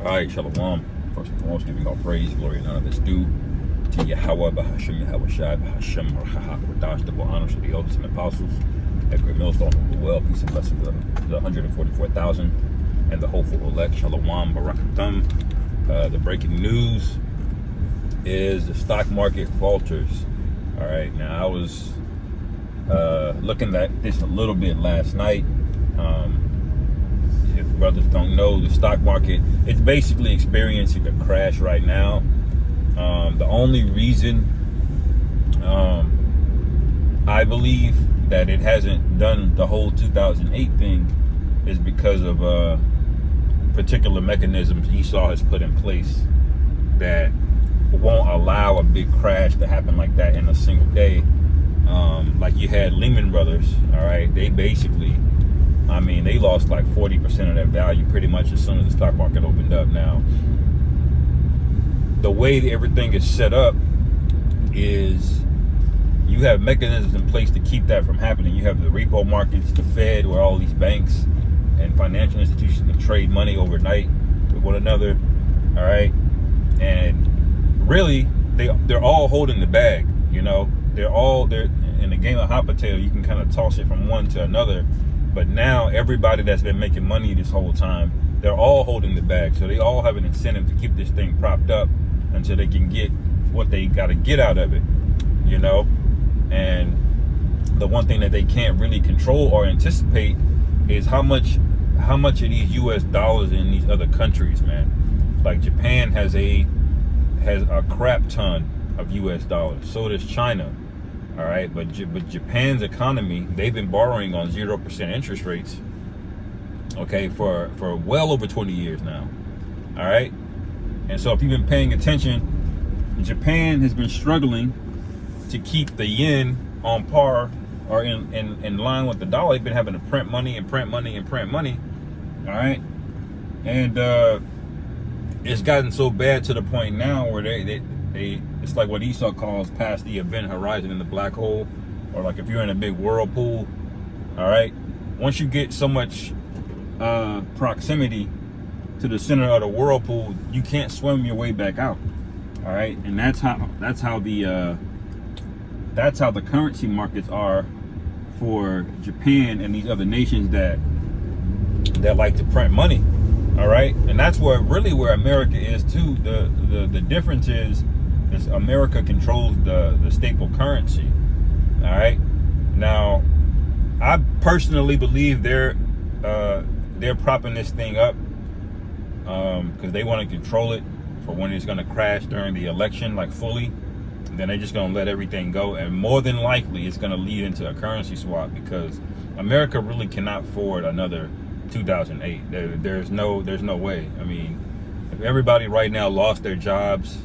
All right, Shalom. First and foremost, giving all praise, glory, and honor that's due to Yahweh, Bahashem, Yahweh Shai, Bahashem, Rahah, Kodash, double honor to the elders and apostles, that great millstone of the well, peace and blessing to the 144,000 and the hopeful elect. Shalom, Barakatam. The breaking news is the stock market falters. All right, now I was looking at this a little bit last night. If brothers don't know, the stock market, it's basically experiencing a crash right now. The only reason I believe that it hasn't done the whole 2008 thing is because of particular mechanisms Esau has put in place that won't allow a big crash to happen like that in a single day. Like you had Lehman Brothers, all right, they basically, I mean, they lost like 40% of their value pretty much as soon as the stock market opened up. Now, the way that everything is set up is you have mechanisms in place to keep that from happening. You have the repo markets, the Fed, where all these banks and financial institutions can trade money overnight with one another, all right? And really, they're all holding the bag, you know? They're in the game of hot potato, you can kind of toss it from one to another. But now everybody that's been making money this whole time, they're all holding the bag. So they all have an incentive to keep this thing propped up until they can get what they got to get out of it, you know? And the one thing that they can't really control or anticipate is how much of these US dollars in these other countries, man. Like Japan has a crap ton of US dollars. So does China. All right, but Japan's economy, they've been borrowing on 0% interest rates, okay, for well over 20 years now. All right, and so if you've been paying attention, Japan has been struggling to keep the yen on par or in line with the dollar. They've been having to print money and print money and print money. All right, and it's gotten so bad to the point now where they it's like what Esau calls past the event horizon in the black hole, or like if you're in a big whirlpool. All right, once you get so much proximity to the center of the whirlpool, you can't swim your way back out. All right, and that's how the currency markets are for Japan and these other nations that like to print money. All right, and that's where America is too. The difference is America controls the staple currency. All right, now I personally believe they're propping this thing up because they want to control it for when it's going to crash during the election, like fully. Then they're just going to let everything go, and more than likely it's going to lead into a currency swap because America really cannot afford another 2008. There's no way. I mean, if everybody right now lost their jobs,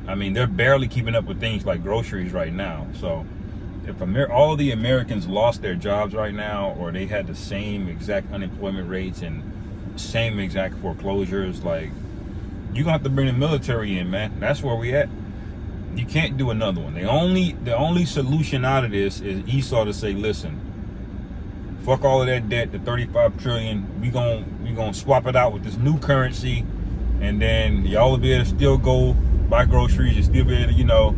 I mean, they're barely keeping up with things like groceries right now. So if all the Americans lost their jobs right now, or they had the same exact unemployment rates and same exact foreclosures, like, you're gonna have to bring the military in, man. That's where we at. You can't do another one. The only solution out of this is Esau to say, listen, fuck all of that debt, the 35 trillion. We gonna swap it out with this new currency, and then y'all will be able to still go buy groceries, you still be able to, you know,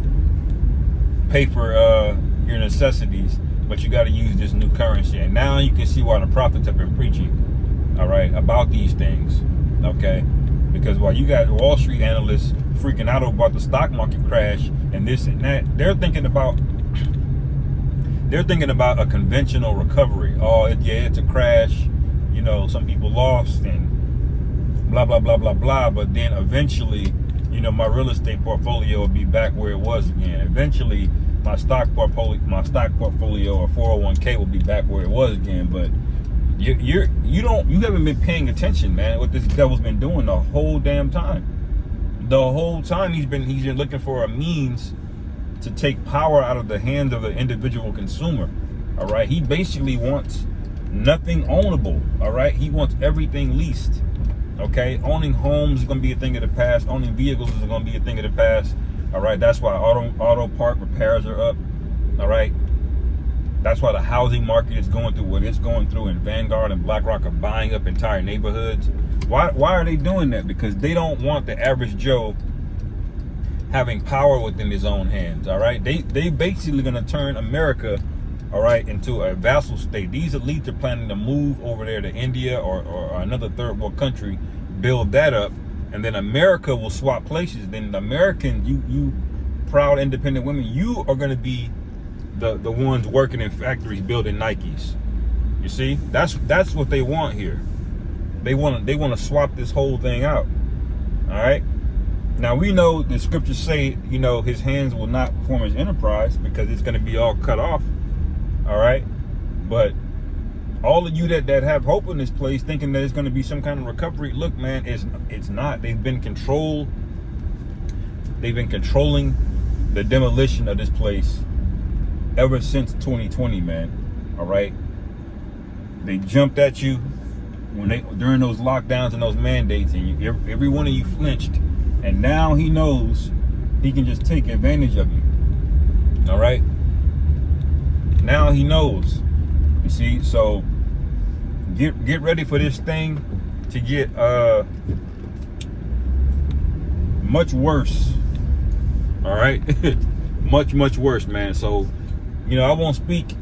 pay for your necessities, but you got to use this new currency. And now you can see why the prophets have been preaching, all right, about these things, okay? Because while you got Wall Street analysts freaking out about the stock market crash and this and that, they're thinking about a conventional recovery. Oh, it's a crash, you know, some people lost and blah blah blah blah blah, but then eventually, you know, my real estate portfolio will be back where it was again. Eventually, my stock portfolio or 401k will be back where it was again. But you haven't been paying attention, man. What this devil's been doing the whole damn time. The whole time he's been looking for a means to take power out of the hands of the individual consumer. All right, he basically wants nothing ownable. All right, he wants everything leased. Okay, owning homes is going to be a thing of the past. Owning vehicles is going to be a thing of the past. All right, that's why auto part repairs are up. All right, That's why the housing market is going through what it's going through, and Vanguard and BlackRock are buying up entire neighborhoods. Why are they doing that? Because they don't want the average Joe having power within his own hands. All right, they basically going to turn America, all right, into a vassal state. These elites are planning to move over there to India or another third world country, build that up, and then America will swap places. Then the Americans, you proud independent women, you are going to be the ones working in factories building Nikes. You see, that's what they want here. They want to swap this whole thing out. All right. Now we know the scriptures say, you know, his hands will not perform his enterprise because it's going to be all cut off. All right. But all of you that have hope in this place, thinking that it's going to be some kind of recovery, look, man, it's not. They've been controlling the demolition of this place ever since 2020, man. All right. They jumped at you during those lockdowns and those mandates, and every one of you flinched, and now he knows he can just take advantage of you. All right. Now he knows. You see, so get ready for this thing to get much worse. All right. much worse, man. So, you know, I won't speak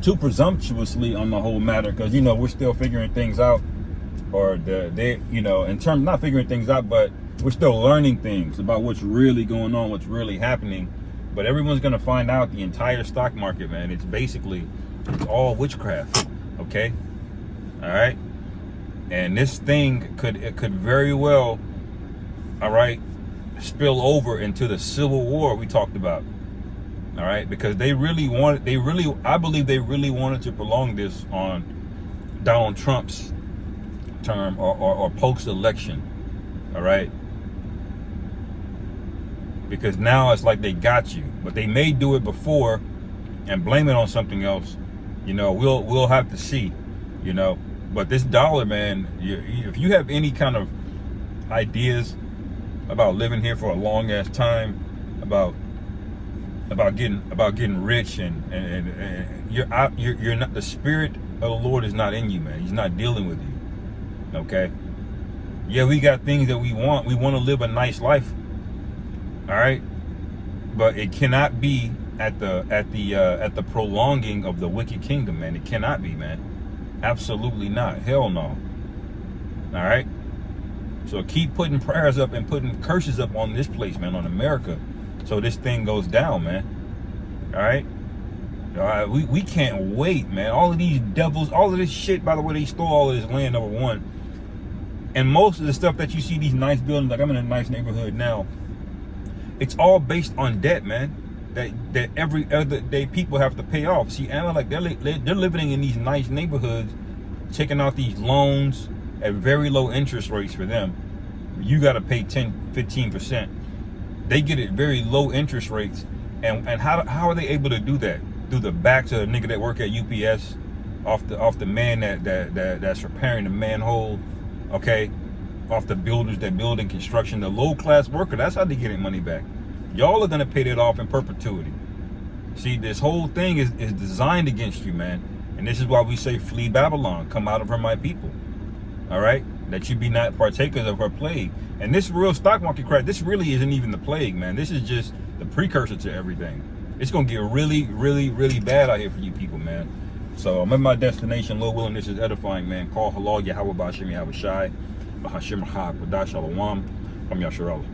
too presumptuously on the whole matter, because, you know, we're still figuring things out, or you know, in terms, not figuring things out, but we're still learning things about what's really going on, what's really happening. But everyone's going to find out the entire stock market, man. It's all witchcraft. Okay. All right. And this thing could very well, all right, spill over into the Civil War we talked about. All right, because I believe they really wanted to prolong this on Donald Trump's term or post-election. All right, because now it's like they got you, but they may do it before and blame it on something else. You know, we'll have to see. You know, but this dollar, man, if you have any kind of ideas about living here for a long ass time, about getting rich, and you're not, the spirit of the Lord is not in you, man. He's not dealing with you. Okay. Yeah, we got things that we want. We want to live a nice life. All right, but it cannot be at the prolonging of the wicked kingdom, man. It cannot be, man. Absolutely not. Hell no. All right. So keep putting prayers up and putting curses up on this place, man, on America, so this thing goes down, man. All right. We can't wait, man. All of these devils, all of this shit. By the way, they stole all of this land, number one. And most of the stuff that you see, these nice buildings, like I'm in a nice neighborhood now, it's all based on debt, man. That every other day people have to pay off. See, and like they're living in these nice neighborhoods, taking out these loans at very low interest rates for them. You got to pay 10-15%. They get it very low interest rates. And how are they able to do that? Through the backs of the nigga that work at UPS, off the man that's repairing the manhole, okay? Off the builders that build in construction, the low class worker. That's how they get their money back. Y'all are gonna pay that off in perpetuity. See, this whole thing is designed against you, man. And this is why we say, flee Babylon, come out of her, my people. All right, that you be not partakers of her plague. And this real stock market crash, this really isn't even the plague, man. This is just the precursor to everything. It's gonna get really, really, really bad out here for you people, man. So I'm at my destination. Lord willing, this is edifying, man. Call halal Yahweh Bashim Yahweh Shai, Bahashim Haq, Wadash Shalom, Kam Yasharallah.